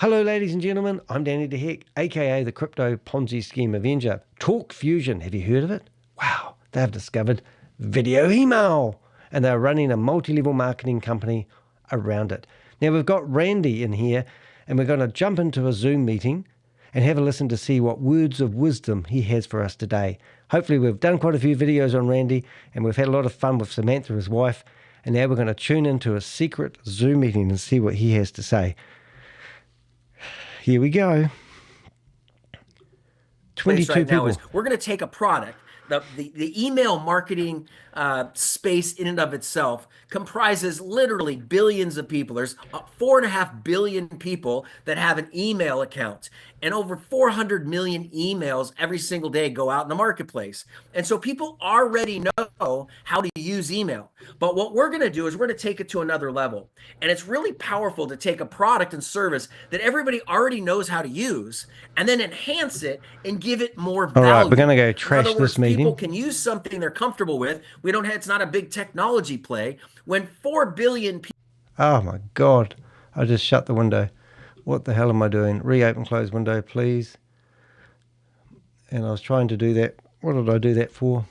Hello, ladies and gentlemen. I'm Danny de Hek, aka the Crypto Ponzi Scheme Avenger. Talk Fusion, have you heard of it? Wow, they've discovered video email, and they're running a multi-level marketing company around it. Now, we've got Randy in here, and we're going to jump into a Zoom meeting and have a listen to see what words of wisdom he has for us today. Hopefully, we've done quite a few videos on Randy, and we've had a lot of fun with Samantha, his wife, and now we're going to tune into a secret Zoom meeting and see what he has to say. Here we go. 22 right people. Now is we're going to take a product. The email marketing space in and of itself comprises literally billions of people. There's 4.5 billion people that have an email account, and over 400 million emails every single day go out in the marketplace. And so people already know how to use email. But what we're going to do is we're going to take it to another level. And it's really powerful to take a product and service that everybody already knows how to use and then enhance it and give it more value. All right, we're going to go trash this meeting. People can use something they're comfortable with. It's not a big technology play. When 4 billion people... Oh my God, I just shut the window. What the hell am I doing? Reopen, close window, please. And I was trying to do that. What did I do that for?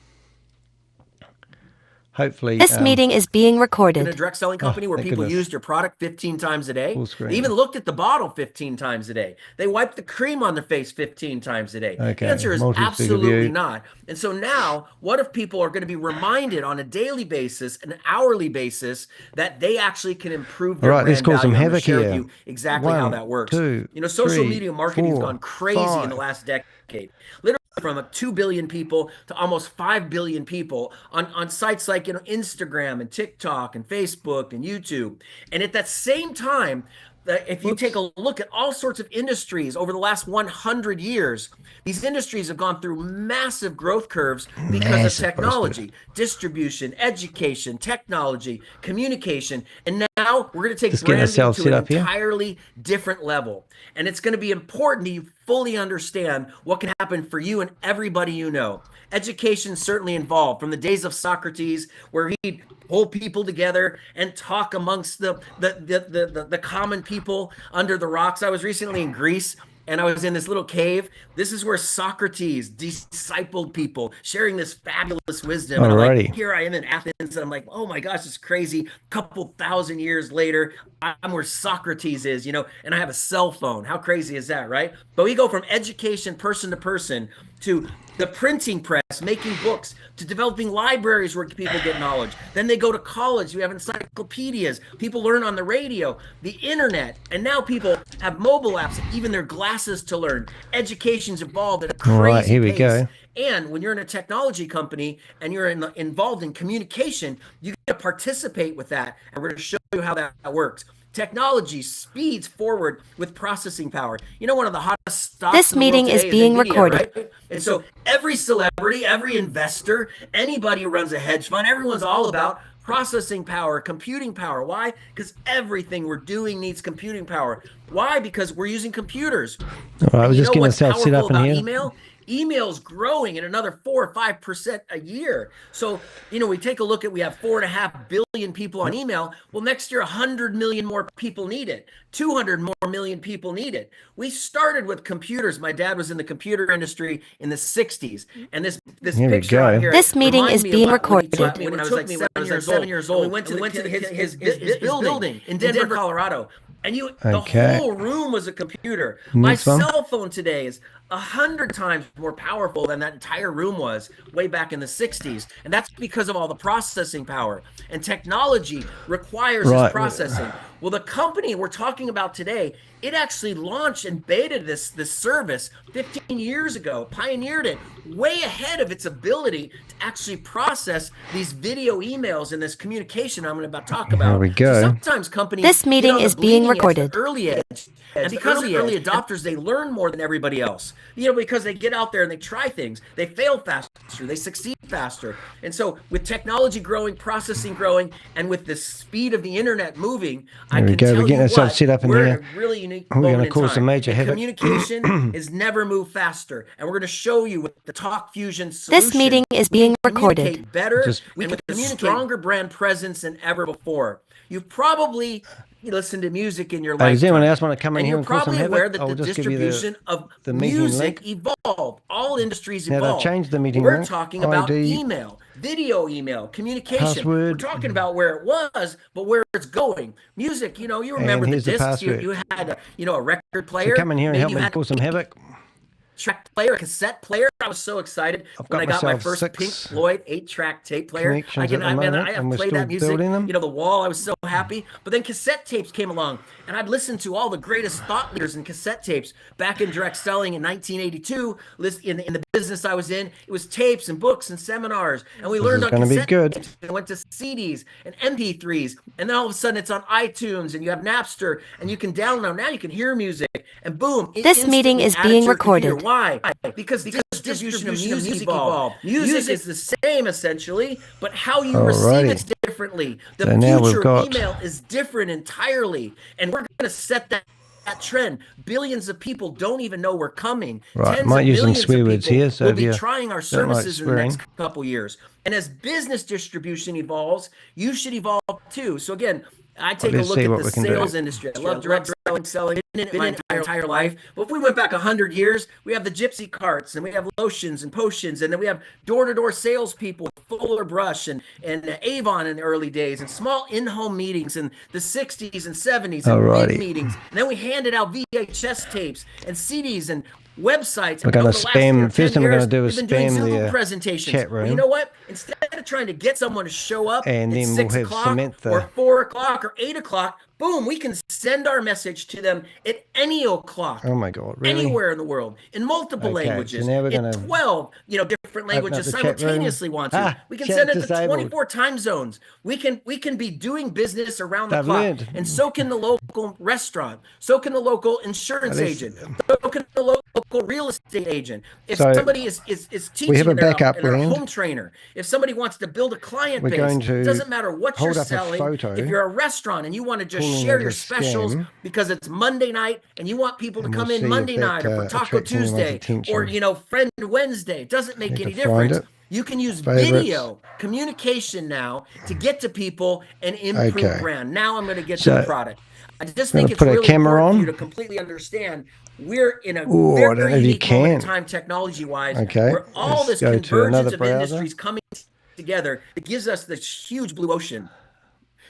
Hopefully. This meeting is being recorded. In a direct selling company where people used your product 15 times a day. They even looked at the bottle 15 times a day. They wiped the cream on their face 15 times a day. Okay. The answer is absolutely not. And so now, what if people are going to be reminded on a daily basis, an hourly basis, that they actually can improve their brand let's cause some value? havoc here. With you exactly how that works. 2, social 3, media marketing has 4, gone crazy 5. in the last decade. Literally from 2 billion people to almost 5 billion people on sites like Instagram and TikTok and Facebook and YouTube. And at that same time, if you take a look at all sorts of industries over the last 100 years, these industries have gone through massive growth curves because of technology, distribution, education, technology, communication. And now we're going to take branding to an entirely different level. And it's going to be important that you fully understand what can happen for you and everybody you know. Education certainly involved from the days of Socrates, where he'd pull people together and talk amongst the common people under the rocks. I was recently in Greece, and I was in this little cave. This is where Socrates discipled people, sharing this fabulous wisdom. And I'm like, here I am in Athens, and I'm like, oh my gosh, it's crazy. A couple thousand years later, I'm where Socrates is, and I have a cell phone. How crazy is that, right? But we go from education, person to person, to the printing press, making books, to developing libraries where people get knowledge. Then they go to college. We have encyclopedias. People learn on the radio, the internet, and now people have mobile apps, even their glasses to learn. Education's evolved at a crazy pace. All right, here we go. And when you're in a technology company and you're involved in communication, you get to participate with that. And we're going to show you how that works. Technology speeds forward with processing power. One of the hottest stocks This meeting is being recorded. Right? And so every celebrity, every investor, anybody who runs a hedge fund, everyone's all about processing power, computing power. Why? Because everything we're doing needs computing power. Why? Because we're using computers. All right, I was just getting myself set up in here. Email's growing at another 4 or 5% a year. So, we take a look at, we have 4.5 billion people on email. Well, next year, 100 million more people need it. 200 more million people need it. We started with computers. My dad was in the computer industry in the 60s. And this picture out here. This meeting is being recorded. When I was like 7 years old, we went to his building in Denver, Colorado. And the whole room was a computer. My cell phone today is 100 times more powerful than that entire room was way back in the 60s. And that's because of all the processing power. And technology requires this processing. Well, the company we're talking about today, it actually launched and beta this service 15 years ago, pioneered it way ahead of its ability to actually process these video emails and this communication I'm about to talk about. Here we go. So sometimes companies... This meeting is being recorded. Early edge. And because of early adopters, they learn more than everybody else. Because they get out there and they try things. They fail faster. They succeed faster. And so with technology growing, processing growing, and with the speed of the internet moving, I can tell you what, we're in a really unique moment in time. Major communication has never moved faster. And we're going to show you with the Talk Fusion solution. This meeting is being recorded. Better, we can communicate stronger brand presence than ever before. You've probably you listen to music in your Does lifetime. anyone else want to come in And here you're and cause some probably aware havoc? that I'll the just give you distribution of the meeting music link. evolved. All industries Now, they've evolved. changed the meeting We're link. talking about ID, email, video email, communication. password. We're talking about where it was, but where it's going. Music, you know, you remember And the here's the discs. You password. had, a record player. So come in here and Maybe help you me had cause some havoc. track player, a cassette player. I was so excited when I got my first Pink Floyd 8-track tape player. I have played that music. The Wall. I was so happy. But then cassette tapes came along, and I'd listen to all the greatest thought leaders in cassette tapes back in direct selling in 1982. In the business I was in, it was tapes and books and seminars, and we learned on cassette tapes and went to CDs and MP3s, and then all of a sudden it's on iTunes, and you have Napster, and you can download. Now you can hear music, and boom! This meeting is being recorded. Why? Because distribution of music evolved. Music is the same essentially, but how you receive it differently. The future of email is different entirely, and we're going to set that trend. Billions of people don't even know we're coming. Right, might use some swear words here, so we'll be trying our services in the next couple years. And as business distribution evolves, you should evolve too. So again, I take a look at the sales industry. I love direct selling in my entire life. But if we went back 100 years, we have the gypsy carts, and we have lotions and potions, and then we have door-to-door salespeople, Fuller Brush and Avon in the early days, and small in-home meetings in the 60s and 70s, and big meetings. And then we handed out VHS tapes and CDs and websites. We're going to spam. First thing we're going to do is spam the presentations. chat room. Well, you know what? Instead of trying to get someone to show up and at then 6 we'll have o'clock Samantha or 4 o'clock or 8 o'clock, boom, we can send our message to them at any o'clock. Oh my God, really? Anywhere in the world, in multiple languages, so now we're in 12, different languages simultaneously want to. We can send it to 24 time zones. We can be doing business around the clock. And so can the local restaurant. So can the local insurance agent. So can the local real estate agent. If somebody is teaching, we have a backup and a home trainer. If somebody wants to build a client base, it doesn't matter what you're selling. If you're a restaurant and you want to just share your specials because it's Monday night and you want people to come in Monday night or for Taco Tuesday or Friend Wednesday, it doesn't make any difference. You can use video communication now to get to people and improve brand. Now I'm going to get to the product. I just think it's really important for you to completely understand we're in a very unique moment in time technology-wise where all this convergence of industries coming together, it gives us this huge blue ocean.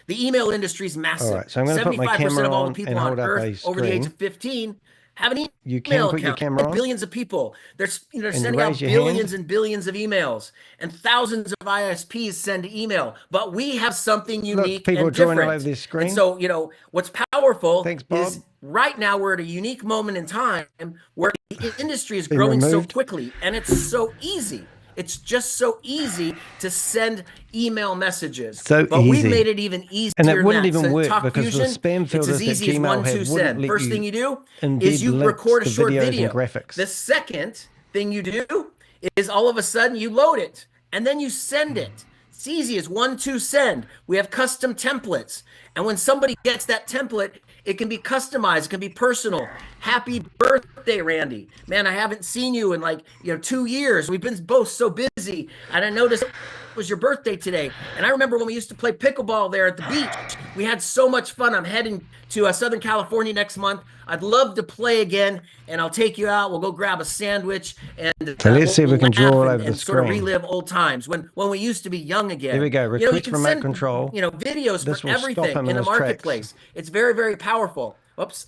The email industry is massive. All right, so I'm going to put my camera of all the on people and on hold up a Earth over the age of 15 have an email account. Billions of people. They're sending out billions and billions of emails, and thousands of ISPs send email. But we have something unique and different. All over this screen. And so, what's powerful is right now we're at a unique moment in time where the industry is growing so quickly, and it's so easy. It's just so easy to send email messages. But we made it even easier. And it wouldn't even work Talk because Fusion, the spam filters it's as easy that Gmail as 1, 2 send. First thing you do is you record a short video. The second thing you do is all of a sudden you load it and then you send it. It's easy as 1, 2 send. We have custom templates. And when somebody gets that template, it can be customized. It can be personal. Happy birthday, Randy. Man, I haven't seen you in 2 years. We've been both so busy. And I noticed it was your birthday today. And I remember when we used to play pickleball there at the beach. We had so much fun. I'm heading to Southern California next month. I'd love to play again, and I'll take you out. We'll go grab a sandwich, and let's see if we can draw all over the screen. Sort of relive old times when we used to be young again. Here we go. Request remote control. Videos for everything in the marketplace. It's very, very powerful. Oops.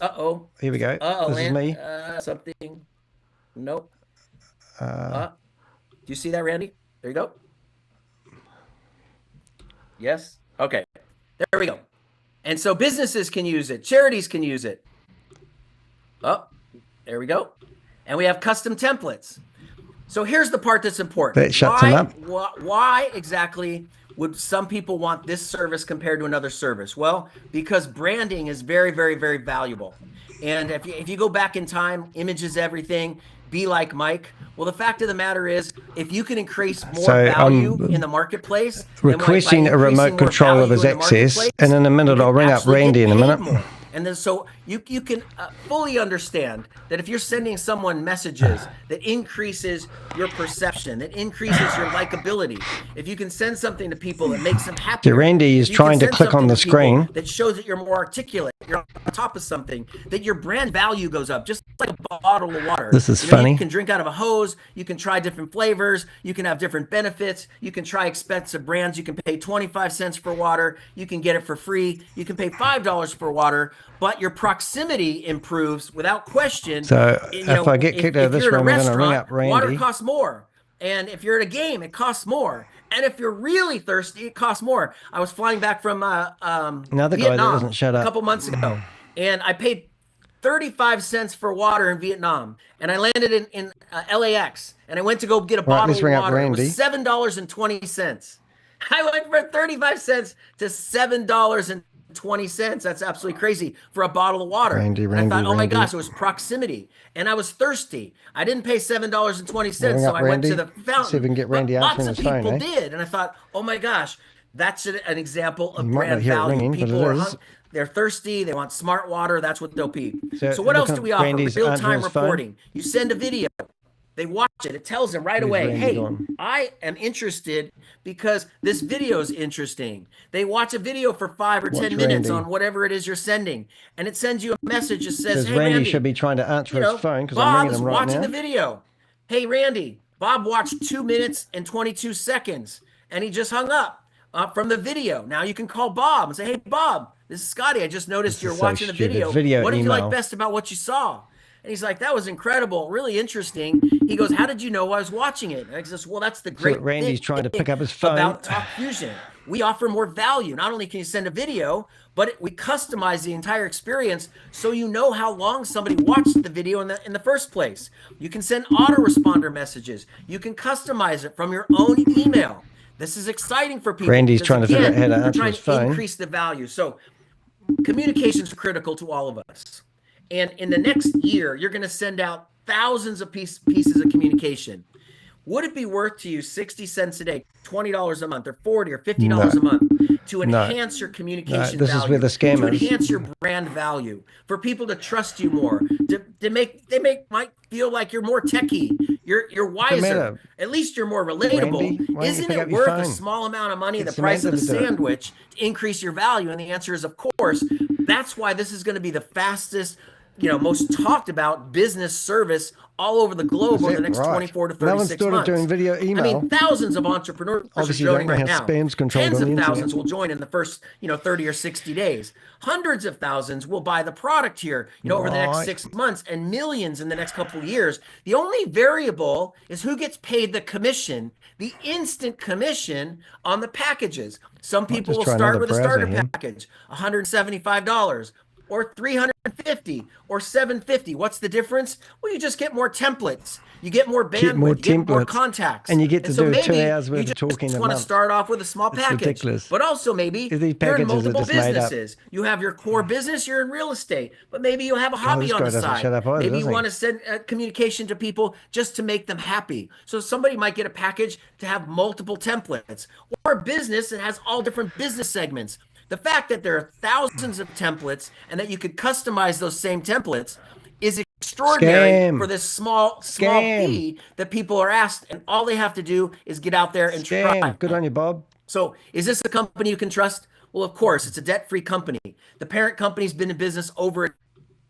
Here we go. This is me. Something. Nope. Do you see that, Randy? There you go. Yes. Okay. There we go. And so businesses can use it. Charities can use it. Oh, there we go. And we have custom templates. So here's the part that's important. That shuts them up. Why exactly would some people want this service compared to another service? Well, because branding is very, very, very valuable. And if you go back in time, image is everything. Be like Mike. Well, the fact of the matter is, if you can increase more value in the marketplace, requesting a remote control of his access, and in a minute I'll ring up Randy in a minute. And then so you can fully understand that if you're sending someone messages that increases your perception, that increases your likability, if you can send something to people that makes them happy, Randy is trying to click on the screen that shows that you're more articulate, you're on top of something, that your brand value goes up, just like a bottle of water. This is funny. You can drink out of a hose, you can try different flavors, you can have different benefits, you can try expensive brands, you can pay 25 cents for water, you can get it for free, you can pay $5 for water, but your proximity improves without question. So if I get kicked out of this room, I'm going to ring up Randy. Water costs more. And if you're at a game, it costs more. And if you're really thirsty, it costs more. I was flying back from another Vietnam guy that doesn't shut up a couple months ago, and I paid 35 cents for water in Vietnam, and I landed in LAX, and I went to go get a bottle of water. It was $7.20. I went from 35 cents to $7.20. That's absolutely crazy for a bottle of water. Randy, I thought, oh my gosh, it was proximity, and I was thirsty. I didn't pay $7.20, so I went to the fountain. See if we can get Randy Lots answering of his phone, people did, and I thought, oh my gosh, that's an example of You might not brand hear it value. ringing, but People it are is. They're thirsty. They want smart water. That's what they'll be. So what else look do at we offer? Randy's Real-time answering his phone. reporting. You send a video. They watch it. It tells them right away, Randy hey, gone? I am interested because this video is interesting. They watch a video for 5 or 10 minutes Randy. on whatever it is you're sending, and it sends you a message that says, hey, Randy Randy, should be trying to answer his phone because I'm Bob ringing is him right watching now. the video. Hey, Randy, Bob watched 2 minutes and 22 seconds, and he just hung up from the video. Now you can call Bob and say, hey, Bob, this is Scotty. I just noticed you're watching the video. What did you like best about what you saw? And he's like, that was incredible, really interesting. He goes, how did you know I was watching it? And I says, well, that's the great So Randy's thing trying to pick up his phone about Talk Fusion. We offer more value. Not only can you send a video, but we customize the entire experience so you know how long somebody watched the video in the first place. You can send autoresponder messages. You can customize it from your own email. This is exciting for people. Randy's trying to figure out how to answer his phone. Increase the value. So communication is critical to all of us. And in the next year, you're going to send out thousands of pieces of communication. Would it be worth to you 60 cents a day, $20 a month, or $40 or $50 a month to enhance your communication this value? is where the scam to is. enhance your brand value, for people to trust you more, might feel like you're more techie, you're wiser, at least you're more relatable. Randy, Isn't it worth a small amount of money, the price of a sandwich, to increase your value? And the answer is, of course. That's why this is going to be the fastest, most talked about business service all over the globe over the next 24 to 36 months. Doing video email. I mean, thousands of entrepreneurs are joining right now. Tens of thousands will join in the first, 30 or 60 days. Hundreds of thousands will buy the product here, over the next 6 months, and millions in the next couple of years. The only variable is who gets paid the commission, the instant commission on the packages. Some people will start with a starter package, $175. Or $350 or $750. What's the difference? Well, you just get more templates. You get more bandwidth. You get more contacts. And you get to do 2 hours worth of talking a month. You just want to start off with a small package. Ridiculous. But also maybe you're in multiple businesses. You have your core business, you're in real estate. But maybe you have a hobby on the side. Maybe you want to send communication to people just to make them happy. So somebody might get a package to have multiple templates. Or a business that has all different business segments. The fact that there are thousands of templates and that you could customize those same templates is extraordinary for this small fee that people are asked, and all they have to do is get out there and try. Good on you, Bob. So is this a company you can trust? Well, of course, it's a debt-free company. The parent company's been in business over a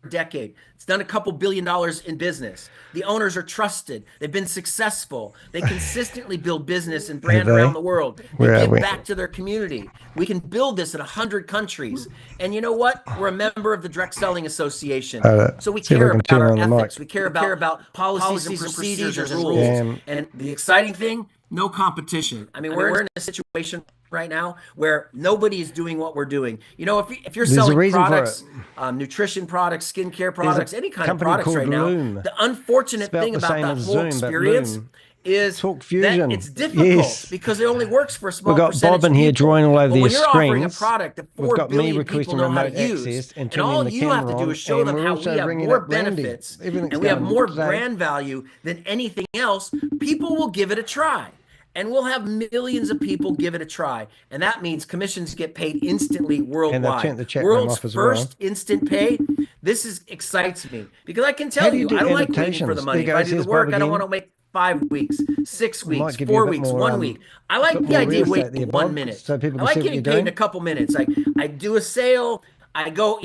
decade. It's done a couple $1 billion in business. The owners are trusted. They've been successful. They consistently build business and brand around the world. They give back to their community. We can build this in 100 countries. And you know what? We're a member of the Direct Selling Association. So we care about our ethics. We care about policies and procedures and rules. And the exciting thing, no competition. I mean, we're in a situation right now where nobody is doing what we're doing. If you're selling products, nutrition products, skincare products, any kind of products right now, the unfortunate thing about that whole experience is that it's difficult because it only works for a small percentage. We've got Bob in here drawing all over these screens. When you're offering a product that 4 billion people know how to use, use, and all you have to do is show them how we have more benefits and we have more brand value than anything else, people will give it a try. and we'll have millions of people give it a try. And that means commissions get paid instantly worldwide. And the chat room World's off as first well. instant pay. This excites me because I can tell you, I don't like waiting for the money. If I do the work, I don't want to wait 5 weeks, 6 weeks, 4 weeks, more, 1 week. I like the idea of waiting 1 minute. So people I like getting paid in a couple minutes. I do a sale. I go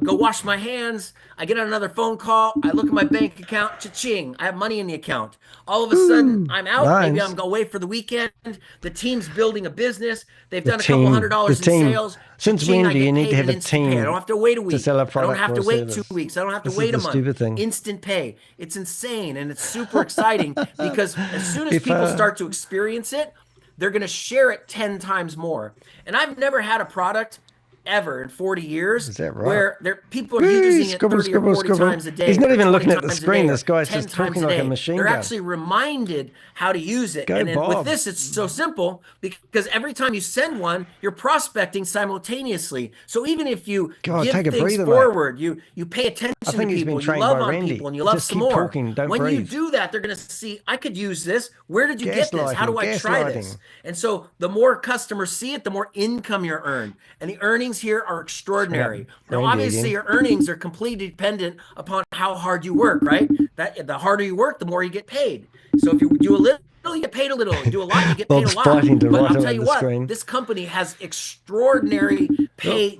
wash my hands. I get on another phone call. I look at my bank account. Cha-ching! I have money in the account. All of a sudden, I'm out. Nice. Maybe I'm going away for the weekend. The team's building a business. They've done a couple $100s in sales. Since when do you need to have a team? I don't have to wait a week. To sell a product, I don't have to wait 2 weeks. I don't have to wait a month. Instant pay. It's insane, and it's super exciting because as soon as people start to experience it, they're going to share it 10 times more. And I've never had a product ever in 40 years where people are using it 30 or 40 times a day. He's not even looking at the screen. This guy's just talking like a machine gun. They're actually reminded how to use it. And with this, it's so simple because every time you send one, you're prospecting simultaneously. So even if you give things forward, you pay attention to people, you love on people, and you love some more. When you do that, they're going to see, I could use this. Where did you get this? How do I try this? And so the more customers see it, the more income you're earned. And the earnings here are extraordinary. Now, obviously, your earnings are completely dependent upon how hard you work, right? That the harder you work, the more you get paid. So if you do a little, you get paid a little. You do a lot, you get paid a lot. But I'll tell you what, this company has extraordinary pay,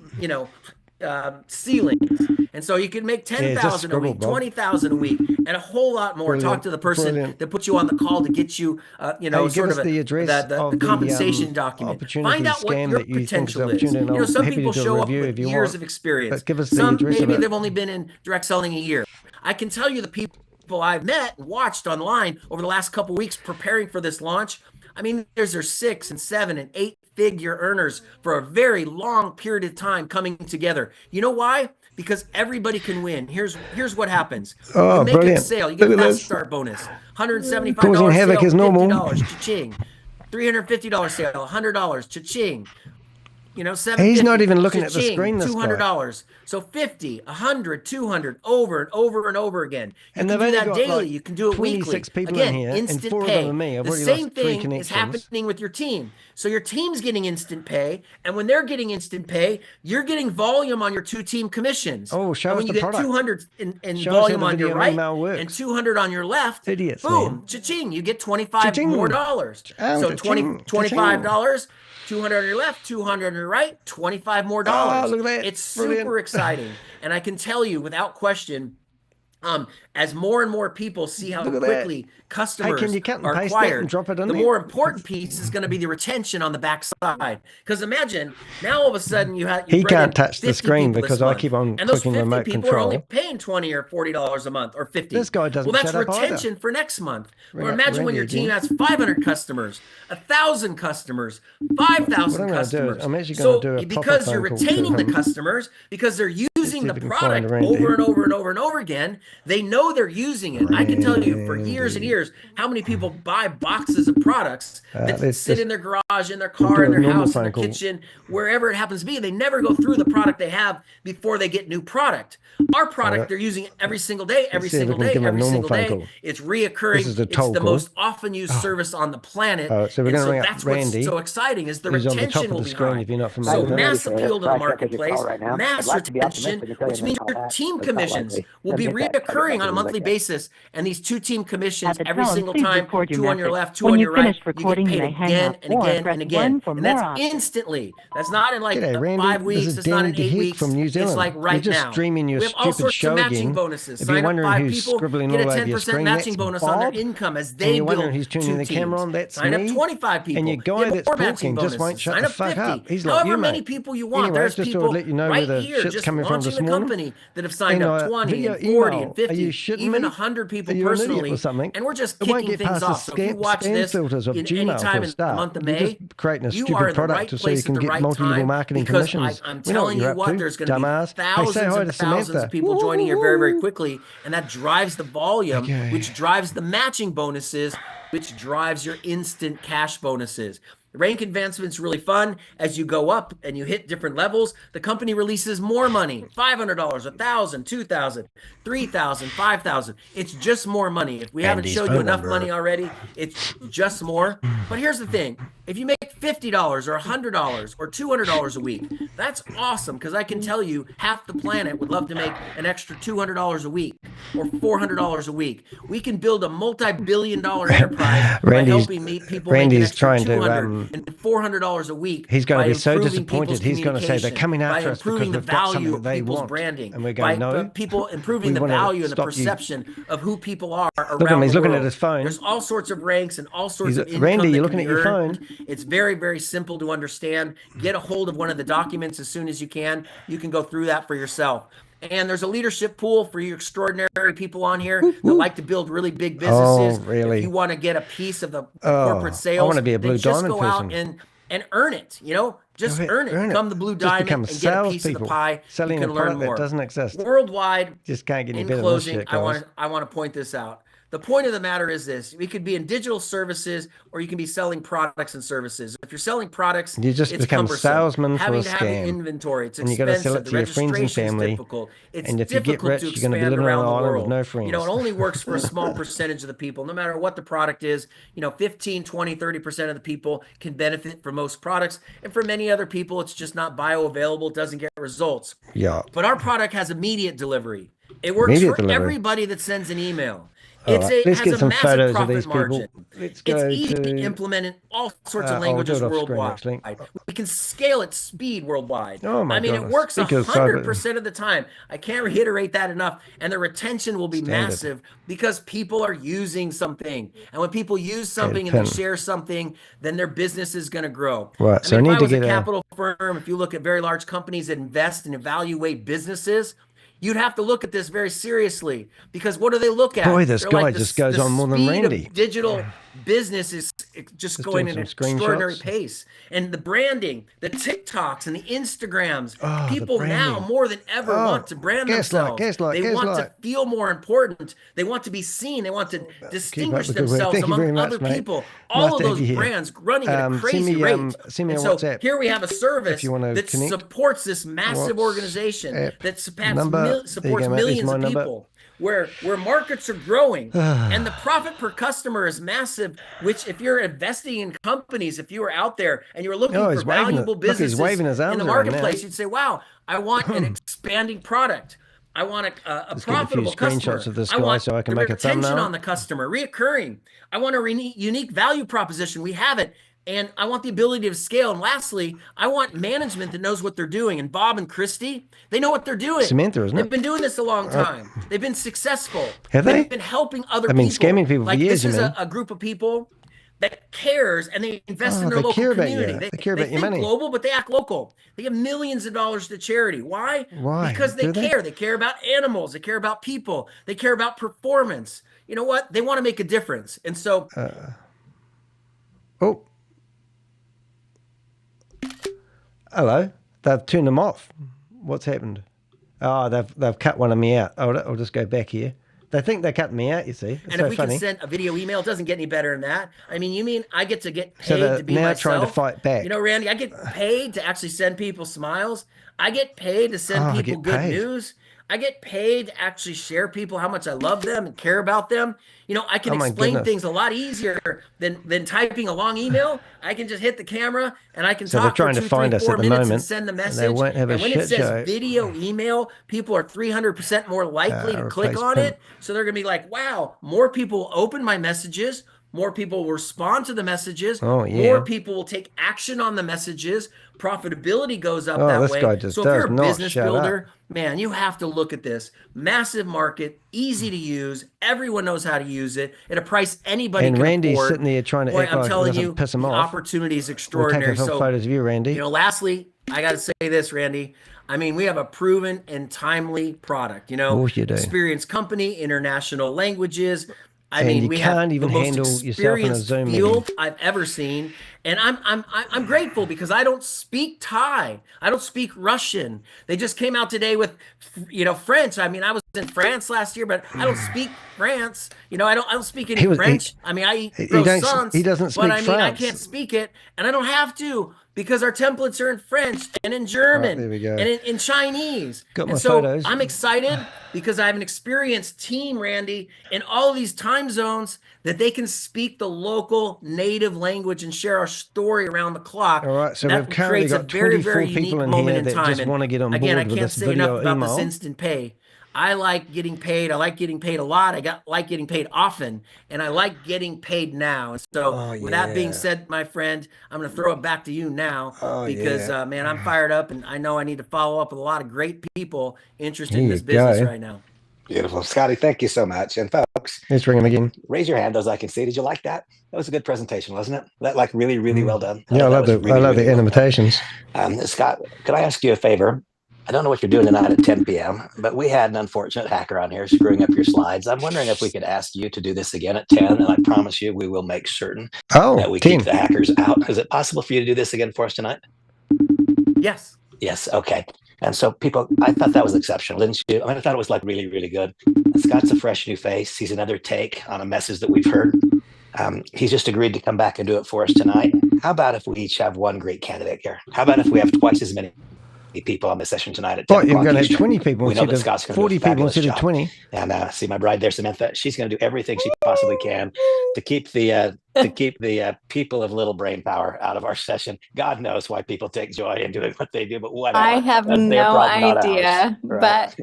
ceilings. And so you can make 10,000 a week, 20,000 a week, and a whole lot more. Talk to the person that put you on the call to get you, sort of the compensation document. Find out what your potential is. Some people show up with years of experience. Some maybe they've only been in direct selling a year. I can tell you the people I've met and watched online over the last couple of weeks preparing for this launch. I mean, there's 6 and 7 and 8 figure earners for a very long period of time coming together. You know why? Because everybody can win. Here's what happens. You make a sale, you get a fast start bonus. $175 causing havoc sale, is normal. $50, cha-ching. $350 sale, $100, cha-ching. He's not even looking at the screen. This $200. So 50, 100, 200, over and over and over again. You can do that daily. You can do it weekly. Again, instant pay. The same thing is happening with your team. So your team's getting instant pay, and when they're getting instant pay, you're getting volume on your 2-team commissions. Oh, show us when you the get product. 200 in volume on your right and 200 on your left, idiots, boom, cha-ching, you get $25 more dollars. So $25. 200 on your left, 200 on your right, $25 more dollars. Look at that. It's super exciting. And I can tell you without question, as more and more people see how quickly customers are acquired, the more important piece is going to be the retention on the backside. Because imagine now all of a sudden he can't touch the screen because I keep on clicking remote control. And those 50 people are only paying $20 or $40 a month or $50. This guy doesn't. Well, that's retention for next month. Or imagine when your team has 500 customers, 1,000 customers, 5,000 customers. I'm actually going to do a because you're retaining the customers, because they're using the product over and over and over and over again. They know they're using it. I can tell you for years and years how many people buy boxes of products that sit in their garage, in their car, in their house, in their kitchen, wherever it happens to be. They never go through the product they have before they get new product. Our product, they're using it every single day, every single day, every single day. It's reoccurring. It's the most often used service on the planet. So we're going to ring up that's Randy. What's so exciting is the retention will be high. If you're not So mass appeal to the marketplace, mass retention, which means your team commissions will be reoccurring on a monthly basis. And these 2-team commissions every single time, 2 on your left, 2 on your right, you get paid again and again and again. And that's instantly. That's not in like 5 weeks. It's not in 8 weeks. It's like right now. Just streaming your we have all sorts of matching bonuses. Sign up 5 people, get a 10% matching bonus on their income as they build who's turning the camera on. That's Sign up 25 people. And your guy that's talking just won't shut the fuck up. He's like however many people you want. There's people right here just launching the company that have signed up 20 and 40 and 50, even 100 people personally. And we're just kicking things off. So if you watch this any time in the month of May, you are in the right place at the right time because I'm telling you what, there's going to be thousands and thousands of people joining here very, very quickly. And that drives the volume, which drives the matching bonuses, which drives your instant cash bonuses. Rank advancement's really fun. As you go up and you hit different levels, the company releases more money, $500, $1,000, $2,000, $3,000, $5,000. It's just more money. If we haven't showed you enough money already, it's just more. But here's the thing. If you make $50 or $100 or $200 a week, that's awesome, because I can tell you half the planet would love to make an extra $200 a week or $400 a week. We can build a multi-billion-dollar enterprise by helping people make an extra $200 and $400 a week. He's going to be so disappointed. He's going to say they're coming after us because we've got something that they want. Branding, and we're going, by people improving the value and the perception of who people are around Look at him, he's the looking world. at his phone. There's all sorts of ranks and all sorts of income Randy, you're that looking can at be your earned. phone. It's very, very simple to understand. Get a hold of one of the documents as soon as you can. You can go through that for yourself. And there's a leadership pool for you extraordinary people on here that like to build really big businesses. Oh, really? If you want to get a piece of the corporate sales, I want to be a blue diamond go person. out and earn it. You know, just earn it. Become the blue diamond and get a piece of the pie. Selling you can a learn product more. That doesn't exist. Worldwide. Just can't get any in better closing, than this shit, guys. I want to point this out. The point of the matter is this: we could be in digital services, or you can be selling products and services. If you're selling products, you just it's become cumbersome. salesman for Having a to have the scam. inventory, it's And you expensive. got to sell it to your friends and family. Difficult. It's and if you get rich, to you're going to be expand living on around an the island world. with no friends. You know, it only works for a small percentage of the people, no matter what the product is. You know, 15, 20, 30% of the people can benefit from most products. And for many other people, it's just not bioavailable, doesn't get results. Yeah. But our product has immediate delivery. It works for everybody that sends an email. Let's get some photos of these people. It's easy to implement in all sorts of languages worldwide. We can scale at speed worldwide. Oh my it works 100% of the time. I can't reiterate that enough. And the retention will be massive because people are using something. And when people use something and they share something, then their business is going to grow. Right. I mean, if I was a capital firm, if you look at very large companies that invest and evaluate businesses, you'd have to look at this very seriously, because what do they look at? Boy, this guy just goes on more than Randy. Digital business is just going at an extraordinary pace. And the branding, the TikToks and the Instagrams, people now more than ever want to brand themselves. They want to feel more important. They want to be seen. They want to distinguish themselves among other people. All of those brands running at a crazy rate. And so here we have a service that supports this massive organization that supports millions of people, where markets are growing and the profit per customer is massive, which if you're investing in companies, if you were out there and you were looking for valuable businesses in the marketplace, you'd say, wow, I want an expanding product. I want a profitable customer. Of this I want so I can the make a retention thumbnail on the customer, reoccurring. I want a unique value proposition. We have it. And I want the ability to scale. And lastly, I want management that knows what they're doing. And Bob and Christy, they know what they're doing. Samantha, isn't it? They've been doing this a long time. They've been successful. Have they? They've been helping other people. Scamming people for years, this is a group of people that cares, and they invest in their local community. They care about your money. Global, but they act local. They give millions of dollars to charity. Why? Why? Because they care. They care about animals. They care about people. They care about performance. You know what? They want to make a difference. And so... Hello. They've turned them off. What's happened? Oh, they've cut one of me out. I'll just go back here. They think they're cutting me out, you see. It's and if we can send a video email, it doesn't get any better than that. I mean, you mean I get to get paid to be now myself? Trying to fight back. You know, Randy, I get paid to actually send people smiles. I get paid to send people good news. I get paid to actually share people how much I love them and care about them. You know, I can explain things a lot easier than typing a long email. I can just hit the camera and I can talk for 2, 3, 4 minutes and send the message. And when it says video email, people are 300% more likely to click on it. So they're going to be like, wow, more people will open my messages. More people will respond to the messages. More people will take action on the messages. Profitability goes up that way. So if you're a business builder, man, you have to look at this. Massive market, easy to use. Everyone knows how to use it at a price anybody can afford. And Randy's sitting there trying to act like it doesn't piss him off. The opportunity is extraordinary. We'll take some photos of you, Randy. You know, lastly, I got to say this, Randy. I mean, we have a proven and timely product. You know, experienced company, international languages. I mean, we have the most experienced field I've ever seen, and I'm grateful because I don't speak Thai, I don't speak Russian. They just came out today with, you know, French. I mean, I was in France last year, but I don't speak France. You know, I don't speak any French. I mean, I eat croissants. He doesn't speak but I mean, I France. can't speak it, and I don't have to because our templates are in French and in German Right, there we go. and in Chinese. Got my and so photos. I'm excited because I have an experienced team, Randy, in all of these time zones that they can speak the local native language and share our story around the clock. All right, so that we've currently got 24 people in here that just want to get on again, board I with can't this say enough video about email. this instant pay. I like getting paid. I like getting paid a lot. like getting paid often, and I like getting paid now. And so, with that being said, my friend, I'm going to throw it back to you now because, man, I'm fired up, and I know I need to follow up with a lot of great people interested in this business right now. Beautiful. Scotty, thank you so much. And folks, let's ring him again. Raise your hand, those I can see. Did you like that? That was a good presentation, wasn't it? That like really, really well done. Yeah, I love the animations. Scott, could I ask you a favor? I don't know what you're doing tonight at 10 p.m., but we had an unfortunate hacker on here screwing up your slides. I'm wondering if we could ask you to do this again at 10, and I promise you we will make certain that we 10. Keep the hackers out. Is it possible for you to do this again for us tonight? Yes. Yes, okay. And so people, I thought that was exceptional, didn't you? I mean, I thought it was like really, really good. And Scott's a fresh new face. He's another take on a message that we've heard. He's just agreed to come back and do it for us tonight. How about if we each have one great candidate here? How about if we have twice as many people on the session tonight at 10 o'clock? You're going to have 20 people instead of 40 people instead of 20. And see my bride there, Samantha. She's going to do everything she possibly can to keep the people of little brain power out of our session. God knows why people take joy in doing what they do, but whatever. I have no idea. Right. But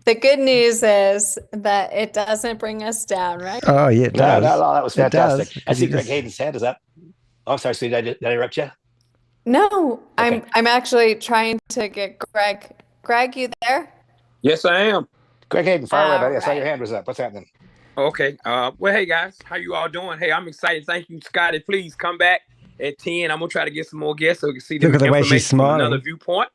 the good news is that it doesn't bring us down, right? Oh yeah, it does. No, that was fantastic. I see Greg Hayden's hand is up. Oh, I'm sorry, sweetie. Did I interrupt you? No, okay. I'm actually trying to get Greg. Greg, you there? Yes, I am. Greg Hayden, fire away, buddy. I saw your hand was up. What's happening? Okay. Well, hey guys, how you all doing? Hey, I'm excited. Thank you, Scotty. Please come back at 10. I'm gonna try to get some more guests so we can see the information from another viewpoint.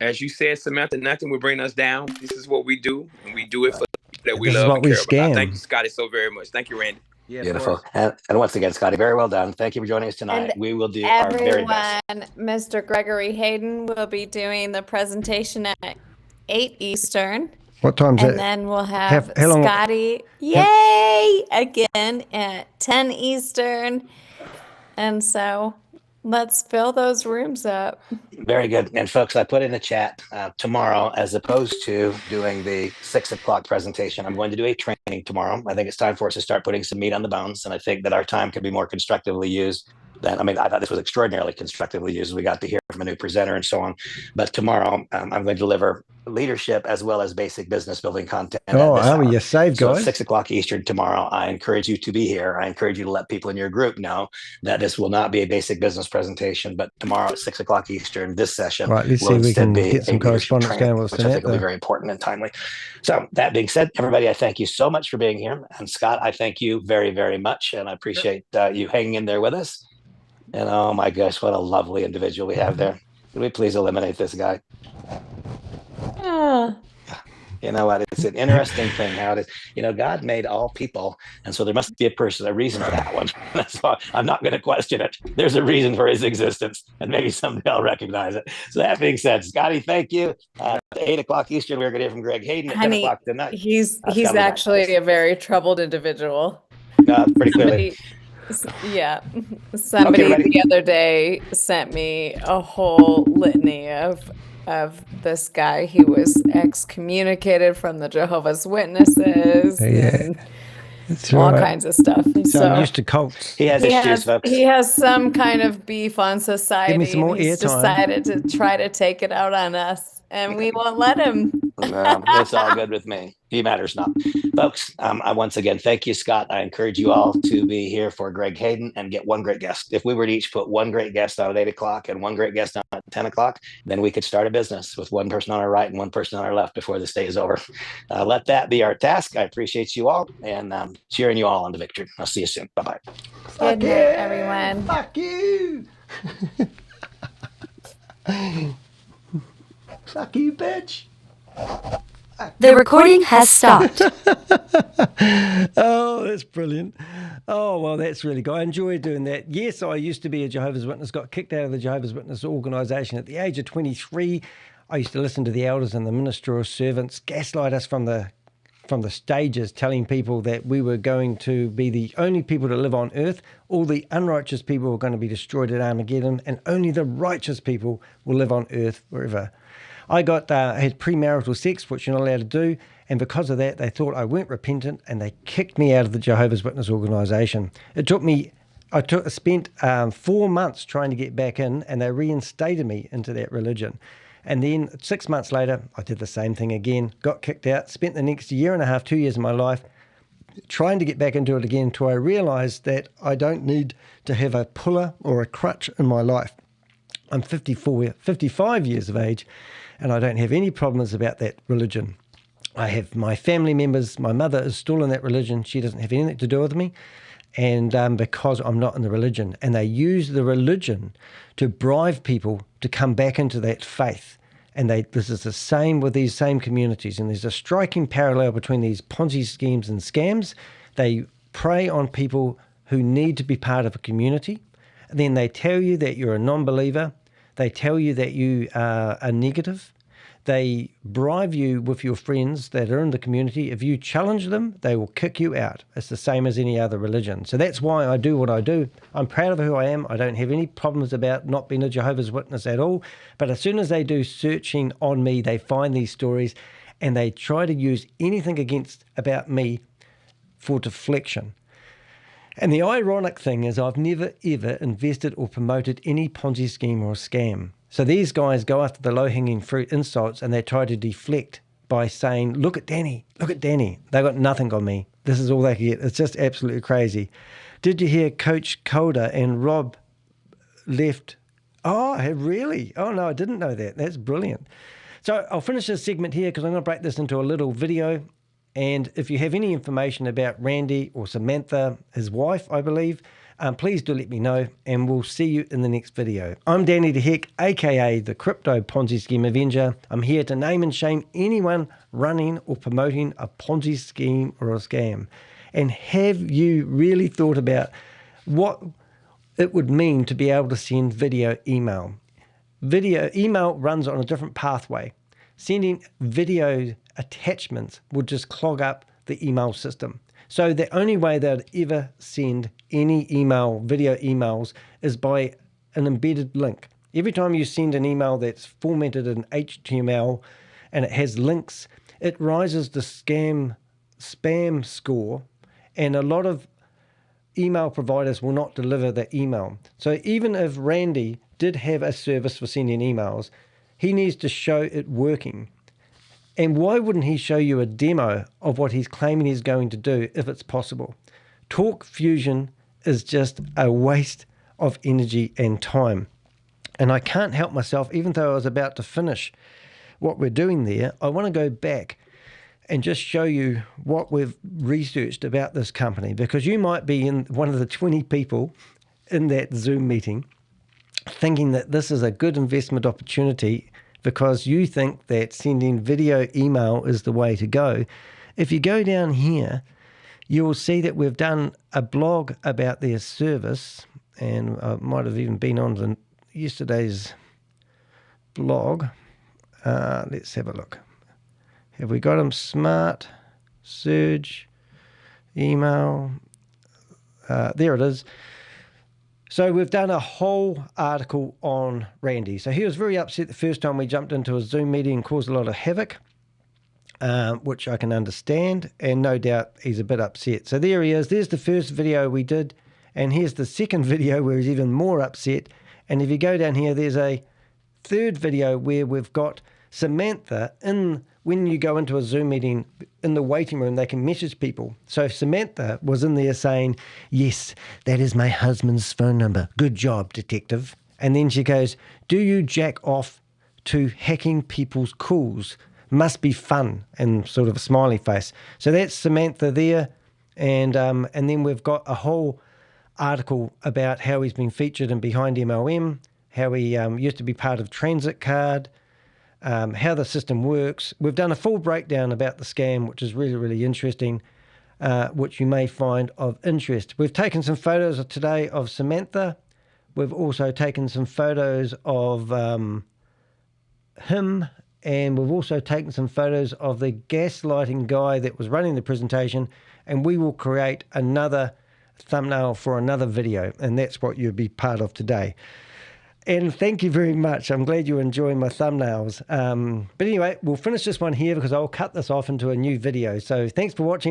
As you said, Samantha, nothing will bring us down. This is what we do, and we do it for that we love and care about. Thank you, Scotty, so very much. Thank you, Randy. Yeah, beautiful. And once again, Scotty, very well done. Thank you for joining us tonight. And we will do our very best. Mr. Gregory Hayden will be doing the presentation at 8 Eastern. What time is it? And then we'll have Scotty, again at 10 Eastern. And so let's fill those rooms up. Very good. And folks, I put in the chat tomorrow, as opposed to doing the 6 o'clock presentation, I'm going to do a training tomorrow. I think it's time for us to start putting some meat on the bones. And I think that our time can be more constructively used than, I thought this was extraordinarily constructively used. We got to hear from a new presenter and so on. But tomorrow I'm going to deliver leadership as well as basic business building content. You saved, guys. So 6 o'clock Eastern tomorrow. I encourage you to be here. I encourage you to let people in your group know that this will not be a basic business presentation, but tomorrow at 6 o'clock Eastern, this session will instead be get some correspondence going with which I think will be very important and timely. So that being said, everybody, I thank you so much for being here. And Scott, I thank you very, very much. And I appreciate you hanging in there with us. And oh my gosh, what a lovely individual we have there. Could we please eliminate this guy? You know what? It's an interesting thing how it is. God made all people, and so there must be a reason for that one. That's why I'm not going to question it. There's a reason for his existence, and maybe someday I'll recognize it. So that being said, Scotty, thank you. At 8 o'clock Eastern, we're going to hear from Greg Hayden at 10 o'clock tonight. He's actually a very troubled individual. Pretty clearly. Somebody the other day sent me a whole litany of this guy. He was excommunicated from the Jehovah's Witnesses and all kinds of stuff. So I'm used to cults. He has issues, folks. He has some kind of beef on society. Give me some more He's decided to try to take it out on us, and we won't let him. No, it's all good with me. He matters not. Folks, I once again thank you, Scott. I encourage you all to be here for Greg Hayden and get one great guest. If we were to each put one great guest on at 8 o'clock and one great guest on at 10 o'clock, then we could start a business with one person on our right and one person on our left before this day is over. Let that be our task. I appreciate you all and cheering you all on to victory. I'll see you soon. Bye-bye. Good night, everyone. Fuck you. Fuck you, bitch. The recording has stopped. Oh, that's brilliant. Oh, well, that's really good. I enjoy doing that. Yes, I used to be a Jehovah's Witness, got kicked out of the Jehovah's Witness organization at the age of 23. I used to listen to the elders and the ministerial servants gaslight us from the stages, telling people that we were going to be the only people to live on earth. All the unrighteous people were going to be destroyed at Armageddon, and only the righteous people will live on earth forever. I had premarital sex, which you're not allowed to do, and because of that, they thought I weren't repentant, and they kicked me out of the Jehovah's Witness organisation. I spent 4 months trying to get back in, and they reinstated me into that religion. And then 6 months later, I did the same thing again, got kicked out, spent the next 1.5 2 years of my life trying to get back into it again until I realised that I don't need to have a puller or a crutch in my life. I'm 55 years of age, and I don't have any problems about that religion. I have my family members, my mother is still in that religion. She doesn't have anything to do with me. And because I'm not in the religion. And they use the religion to bribe people to come back into that faith. And this is the same with these same communities. And there's a striking parallel between these Ponzi schemes and scams. They prey on people who need to be part of a community. And then they tell you that you're a non-believer. They tell you that you are negative. They bribe you with your friends that are in the community. If you challenge them, they will kick you out. It's the same as any other religion. So that's why I do what I do. I'm proud of who I am. I don't have any problems about not being a Jehovah's Witness at all. But as soon as they do searching on me, they find these stories and they try to use anything about me for deflection. And the ironic thing is I've never, ever invested or promoted any Ponzi scheme or scam. So these guys go after the low-hanging fruit insults and they try to deflect by saying, look at Danny, look at Danny. They got nothing on me. This is all they can get. It's just absolutely crazy. Did you hear Coach Calder and Rob left? Oh, really? Oh, no, I didn't know that. That's brilliant. So I'll finish this segment here because I'm going to break this into a little video. And if you have any information about Randy or Samantha, his wife, I believe, please do let me know, and we'll see you in the next video. I'm Danny de Hek, a.k.a. the Crypto Ponzi Scheme Avenger. I'm here to name and shame anyone running or promoting a Ponzi scheme or a scam. And have you really thought about what it would mean to be able to send video email? Video email runs on a different pathway. Sending video attachments would just clog up the email system. So the only way they'd ever send any video emails is by an embedded link. Every time you send an email that's formatted in HTML and it has links, it rises the spam score, and a lot of email providers will not deliver the email. So even if Randy did have a service for sending emails, he needs to show it working. And why wouldn't he show you a demo of what he's claiming he's going to do if it's possible? Talk fusion is just a waste of energy and time. And I can't help myself, even though I was about to finish what we're doing there, I want to go back and just show you what we've researched about this company, because you might be in one of the 20 people in that Zoom meeting thinking that this is a good investment opportunity because you think that sending video email is the way to go. If you go down here, you will see that we've done a blog about their service, and I might have even been on yesterday's blog. Let's have a look. Have we got them? Smart, Surge, email. There it is. So we've done a whole article on Randy. So he was very upset the first time we jumped into a Zoom meeting and caused a lot of havoc, which I can understand, and no doubt he's a bit upset. So there he is. There's the first video we did, and here's the second video where he's even more upset. And if you go down here, there's a third video where we've got Samantha when you go into a Zoom meeting in the waiting room, they can message people. So Samantha was in there saying, yes, that is my husband's phone number. Good job, detective. And then she goes, do you jack off to hacking people's calls? Must be fun, and sort of a smiley face. So that's Samantha there. And then we've got a whole article about how he's been featured in Behind MLM, how he used to be part of Transit Card, how the system works. We've done a full breakdown about the scam, which is really, really interesting, which you may find of interest. We've taken some photos today of Samantha. We've also taken some photos of him and we've also taken some photos of the gaslighting guy that was running the presentation, and we will create another thumbnail for another video, and that's what you'll be part of today. And thank you very much. I'm glad you're enjoying my thumbnails. But anyway, we'll finish this one here because I'll cut this off into a new video. So thanks for watching.